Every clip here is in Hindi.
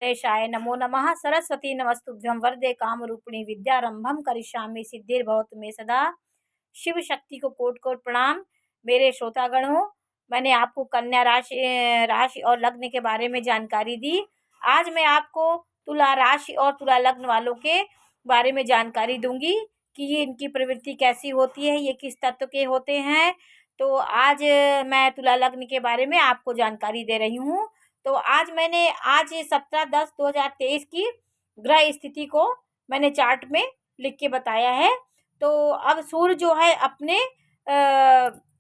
गणेशाय नमो नमः। सरस्वती नमस्तुभ्यं वरदे कामरूपिणी विद्यारंभम करिष्यामि सिद्धिर्भवतु मे सदा। शिव शक्ति को कोटि कोटि प्रणाम। मेरे श्रोतागण हो, मैंने आपको कन्या राशि और लग्न के बारे में जानकारी दी। आज मैं आपको तुला राशि और तुला लग्न वालों के बारे में जानकारी दूंगी कि ये इनकी प्रवृत्ति कैसी होती है, ये किस तत्व के होते हैं। तो आज मैं तुला लग्न के बारे में आपको जानकारी दे रही हूँ। तो आज 17/10/2023 की ग्रह स्थिति को मैंने चार्ट में लिख के बताया है। तो अब सूर्य जो है अपने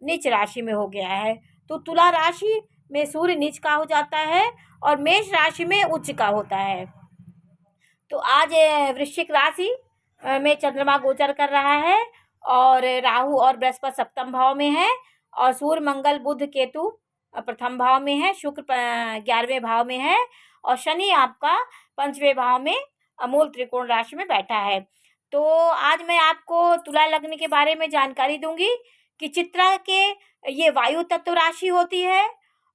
नीच राशि में हो गया है। तो तुला राशि में सूर्य नीच का हो जाता है और मेष राशि में उच्च का होता है। तो आज वृश्चिक राशि में चंद्रमा गोचर कर रहा है और राहु और बृहस्पति सप्तम भाव में है और सूर्य मंगल बुध केतु प्रथम भाव में है, शुक्र 11वें भाव में है और शनि आपका 5वें भाव में मूल त्रिकोण राशि में बैठा है। तो आज मैं आपको तुला लग्न के बारे में जानकारी दूंगी कि चित्रा के ये वायु तत्व राशि होती है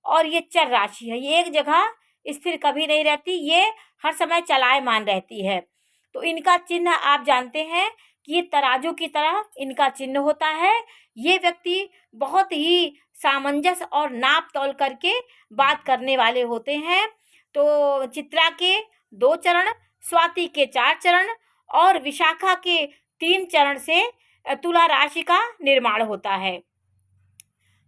और ये चर राशि है। ये एक जगह स्थिर कभी नहीं रहती, ये हर समय चलायमान रहती है। तो इनका चिन्ह आप जानते हैं कि ये तराजू की तरह इनका चिन्ह होता है। ये व्यक्ति बहुत ही सामंजस्य और नाप तौल करके बात करने वाले होते हैं। तो चित्रा के 2 चरण, स्वाति के 4 चरण और विशाखा के 3 चरण से तुला राशि का निर्माण होता है।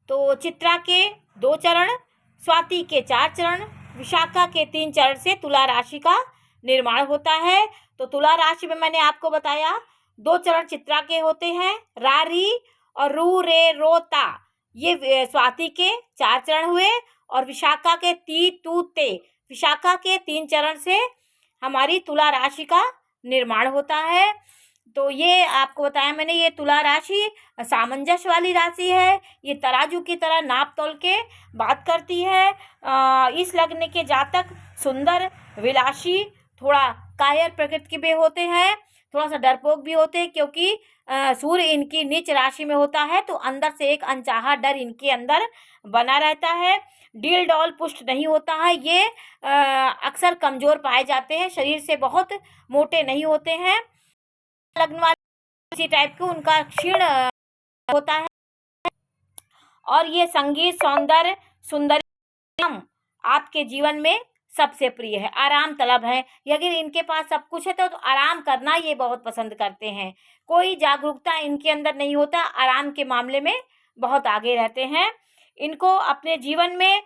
तो चित्रा के 2 चरण, स्वाति के 4 चरण, विशाखा के 3 चरण से तुला राशि का निर्माण होता है। तो तुला राशि में मैंने आपको बताया 2 चरण चित्रा के होते हैं, रा री और रू रे रो ता, ये स्वाति के 4 चरण हुए और विशाखा के ती तू ते, विशाखा के 3 चरण से हमारी तुला राशि का निर्माण होता है। तो ये आपको बताया मैंने, ये तुला राशि सामंजस्य वाली राशि है। ये तराजू की तरह नाप तोल के बात करती है। इस लग्न के जातक सुंदर, विलासी, थोड़ा कायर प्रकृति के भी होते हैं, थोड़ा सा डरपोक भी होते हैं क्योंकि सूर्य इनकी नीच राशि में होता है। तो अंदर से एक अनचाहा डर इनके अंदर बना रहता है। डील डॉल पुष्ट नहीं होता है। ये अक्सर कमजोर पाए जाते हैं, शरीर से बहुत मोटे नहीं होते हैं। लग्न वाले इसी टाइप के उनका क्षीण होता है और ये संगीत, सौंदर्य, सुंदरी आपके जीवन में सबसे प्रिय है। आराम तलब है, अगर इनके पास सब कुछ है तो आराम करना ये बहुत पसंद करते हैं। कोई जागरूकता इनके अंदर नहीं होता, आराम के मामले में बहुत आगे रहते हैं। इनको अपने जीवन में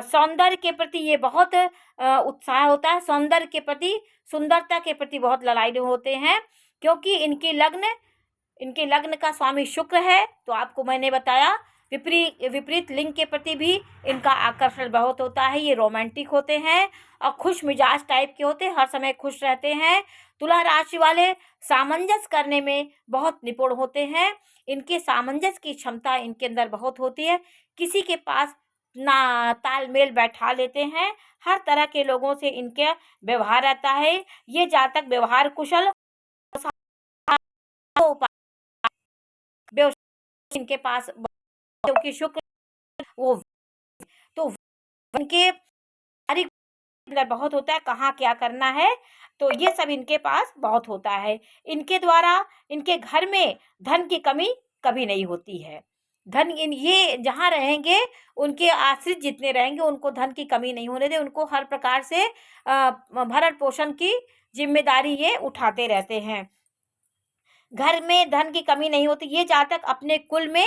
सौंदर्य के प्रति ये बहुत उत्साह होता है। सौंदर्य के प्रति, सुंदरता के प्रति बहुत ललायित होते हैं क्योंकि इनके लग्न का स्वामी शुक्र है। तो आपको मैंने बताया विपरीत लिंग के प्रति भी इनका आकर्षण बहुत होता है। ये रोमांटिक होते हैं और खुश मिजाज टाइप के होते हैं, हर समय खुश रहते हैं। तुला राशि वाले सामंजस्य करने में बहुत निपुण होते हैं। इनके सामंजस्य की क्षमता इनके अंदर बहुत होती है। किसी के पास ना तालमेल बैठा लेते हैं। हर तरह के लोगों से इनके व्यवहार रहता है। ये जातक व्यवहार कुशल, इनके पास क्योंकि शुक्र वो, तो उनके अंदर बहुत होता है कहाँ क्या करना है, तो ये सब इनके पास बहुत होता है। इनके द्वारा इनके घर में धन की कमी कभी नहीं होती है। ये जहाँ रहेंगे, उनके आश्रित जितने रहेंगे उनको धन की कमी नहीं होने दे। उनको हर प्रकार से भरण पोषण की जिम्मेदारी ये उठाते रहते हैं। घर में धन की कमी नहीं होती। ये जातक अपने कुल में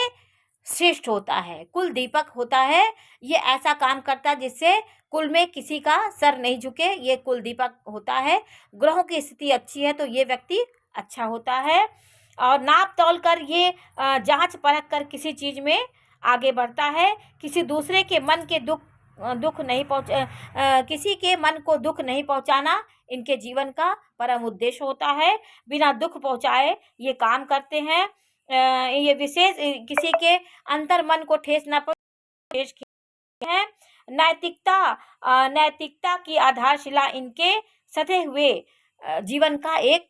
श्रेष्ठ होता है, कुल दीपक होता है। ये ऐसा काम करता है जिससे कुल में किसी का सर नहीं झुके, ये कुल दीपक होता है। ग्रहों की स्थिति अच्छी है तो ये व्यक्ति अच्छा होता है और नाप तौल कर ये जांच परख कर किसी चीज़ में आगे बढ़ता है। किसी दूसरे के मन के किसी के मन को दुख नहीं पहुंचाना इनके जीवन का परम उद्देश्य होता है। बिना दुख पहुंचाए ये काम करते हैं। ये विशेष किसी के अंतर मन को ठेस न पहुंचे हैं। नैतिकता की आधारशिला इनके सधे हुए जीवन का एक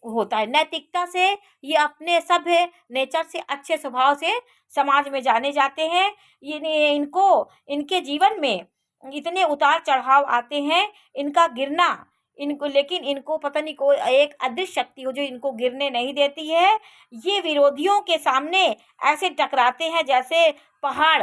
होता है। नैतिकता से ये अपने सभ्य नेचर से, अच्छे स्वभाव से समाज में जाने जाते हैं। इनको इनके जीवन में इतने उतार चढ़ाव आते हैं, इनका गिरना, इनको, लेकिन इनको पता नहीं कोई एक अदृश्य शक्ति हो जो इनको गिरने नहीं देती है। ये विरोधियों के सामने ऐसे टकराते हैं जैसे पहाड़,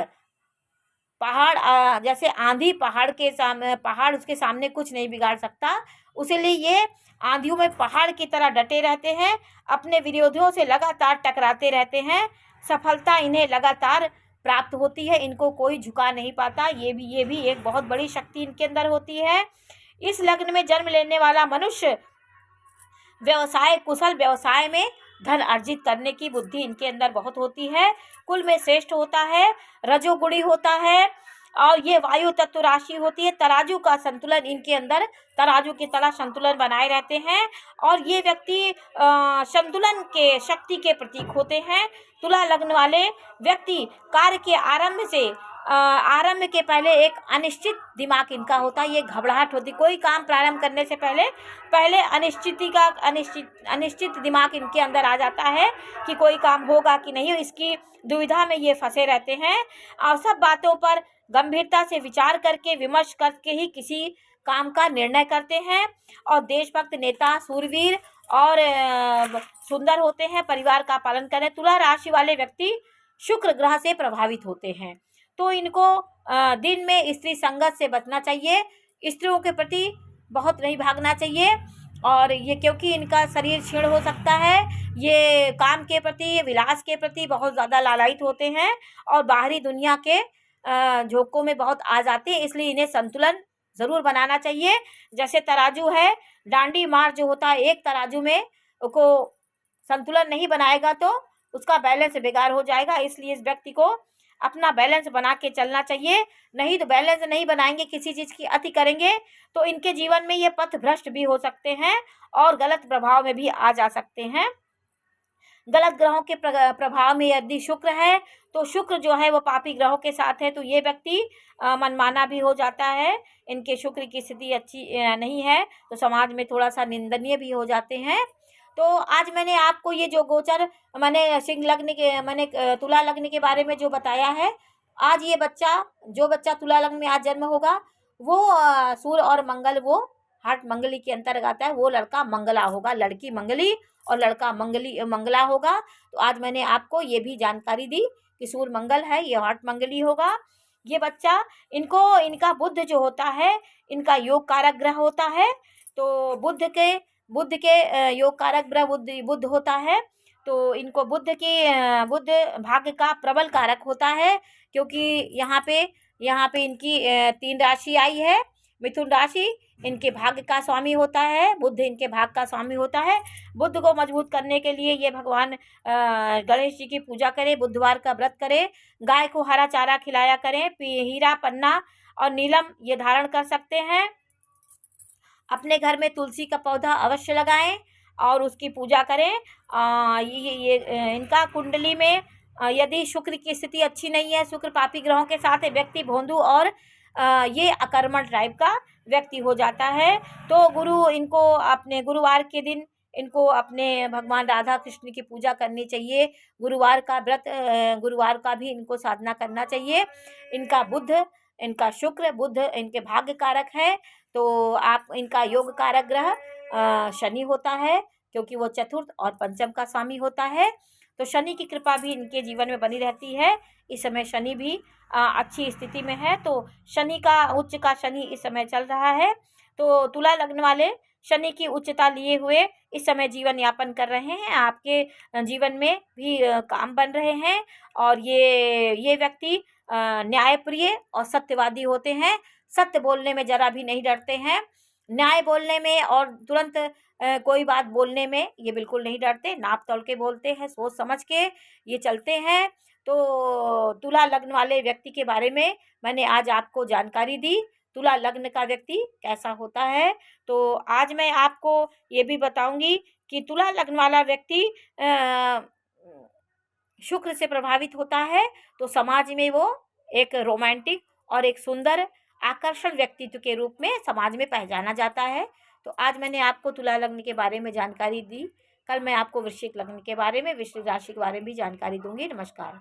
जैसे आंधी पहाड़ के सामने, पहाड़ उसके सामने कुछ नहीं बिगाड़ सकता, उसीलिए ये आंधियों में पहाड़ की तरह डटे रहते हैं, अपने विरोधियों से लगातार टकराते रहते हैं, सफलता इन्हें लगातार प्राप्त होती है, इनको कोई झुका नहीं पाता। ये भी एक बहुत बड़ी शक्ति इनके अंदर होती है। इस लग्न में जन्म लेने वाला मनुष्य कुशल व्यवसाय में धन अर्जित करने की बुद्धि इनके अंदर बहुत होती है, कुल में श्रेष्ठ होता है, रजोगुणी होता है, और ये वायु तत्व राशि होती है। तराजू का संतुलन इनके अंदर, तराजू की तरह संतुलन बनाए रहते हैं, और ये व्यक्ति संतुलन के शक्ति के प्रतीक होते हैं। तुला लग्न वाले व्यक्ति कार्य के आरंभ के पहले एक अनिश्चित दिमाग इनका होता है, ये घबराहट होती, कोई काम प्रारंभ करने से पहले अनिश्चित दिमाग इनके अंदर आ जाता है कि कोई काम होगा कि नहीं, इसकी दुविधा में ये फंसे रहते हैं, और सब बातों पर गंभीरता से विचार करके विमर्श करके ही किसी काम का निर्णय करते हैं, और देशभक्त नेता, सूरवीर और सुंदर होते हैं, परिवार का पालन करें। तुला राशि वाले व्यक्ति शुक्र ग्रह से प्रभावित होते हैं, तो इनको दिन में स्त्री संगत से बचना चाहिए, स्त्रियों के प्रति बहुत नहीं भागना चाहिए, और ये क्योंकि इनका शरीर क्षीण हो सकता है, ये काम के प्रति, विलास के प्रति बहुत ज़्यादा लालायित होते हैं, और बाहरी दुनिया के झोंकों में बहुत आ जाते हैं, इसलिए इन्हें संतुलन ज़रूर बनाना चाहिए। जैसे तराजू है, डांडी मार जो होता है, एक तराजू में को संतुलन नहीं बनाएगा तो उसका बैलेंस बेकार हो जाएगा, इसलिए इस व्यक्ति को अपना बैलेंस बना के चलना चाहिए, नहीं तो बैलेंस नहीं बनाएंगे, किसी चीज़ की अति करेंगे तो इनके जीवन में ये पथ भ्रष्ट भी हो सकते हैं और गलत प्रभाव में भी आ जा सकते हैं। गलत ग्रहों के प्रभाव में यदि शुक्र है तो शुक्र जो है वो पापी ग्रहों के साथ है, तो ये व्यक्ति मनमाना भी हो जाता है, इनके शुक्र की स्थिति अच्छी नहीं है तो समाज में थोड़ा सा निंदनीय भी हो जाते हैं। तो आज मैंने आपको ये जो गोचर मैंने सिंह लग्न के तुला लग्न के बारे में जो बताया है, आज ये जो बच्चा तुला लग्न में आज जन्म होगा वो सूर्य और मंगल वो हाट मंगली के अंतर्गत आता है, वो लड़का मंगला होगा, लड़की मंगली और लड़का मंगला होगा। तो आज मैंने आपको ये भी जानकारी दी कि सूर्य मंगल है, ये हाट मंगली होगा। ये बच्चा इनका बुध जो होता है, इनका योग कारक ग्रह होता है, तो बुध के योग कारक ग्रह बुध होता है, तो इनको बुध भाग्य का प्रबल कारक होता है, क्योंकि यहाँ पे इनकी 3 राशि आई है। मिथुन राशि इनके भाग्य का स्वामी होता है, बुध इनके भाग्य का स्वामी होता है। बुध को मजबूत करने के लिए ये भगवान गणेश जी की पूजा करें, बुधवार का व्रत करें, गाय को हरा चारा खिलाया करें, हीरा पन्ना और नीलम ये धारण कर सकते हैं। अपने घर में तुलसी का पौधा अवश्य लगाएं और उसकी पूजा करें। इनका कुंडली में यदि शुक्र की स्थिति अच्छी नहीं है, शुक्र पापी ग्रहों के साथ है, व्यक्ति भोंदू और ये अकर्मण टाइप का व्यक्ति हो जाता है। तो इनको अपने गुरुवार के दिन इनको अपने भगवान राधा कृष्ण की पूजा करनी चाहिए, गुरुवार का व्रत, गुरुवार का भी इनको साधना करना चाहिए। इनका शुक्र बुध इनके भाग्य कारक है, तो इनका योग कारक ग्रह शनि होता है, क्योंकि वो चतुर्थ और पंचम का स्वामी होता है, तो शनि की कृपा भी इनके जीवन में बनी रहती है। इस समय शनि भी अच्छी स्थिति में है, तो उच्च का शनि इस समय चल रहा है, तो तुला लग्न वाले शनि की उच्चता लिए हुए इस समय जीवन यापन कर रहे हैं, आपके जीवन में भी काम बन रहे हैं, और ये व्यक्ति न्यायप्रिय और सत्यवादी होते हैं, सत्य बोलने में जरा भी नहीं डरते हैं, न्याय बोलने में और तुरंत कोई बात बोलने में ये बिल्कुल नहीं डरते, नाप तोल के बोलते हैं, सोच समझ के ये चलते हैं। तो तुला लग्न वाले व्यक्ति के बारे में मैंने आज आपको जानकारी दी, तुला लग्न का व्यक्ति कैसा होता है। तो आज मैं आपको ये भी बताऊंगी कि तुला लग्न वाला व्यक्ति शुक्र से प्रभावित होता है, तो समाज में वो एक रोमांटिक और एक सुंदर आकर्षण व्यक्तित्व के रूप में समाज में पहचाना जाता है। तो आज मैंने आपको तुला लग्न के बारे में जानकारी दी, कल मैं आपको वृश्चिक लग्न के बारे में, वृश्चिक राशि के बारे में भी जानकारी दूंगी। नमस्कार।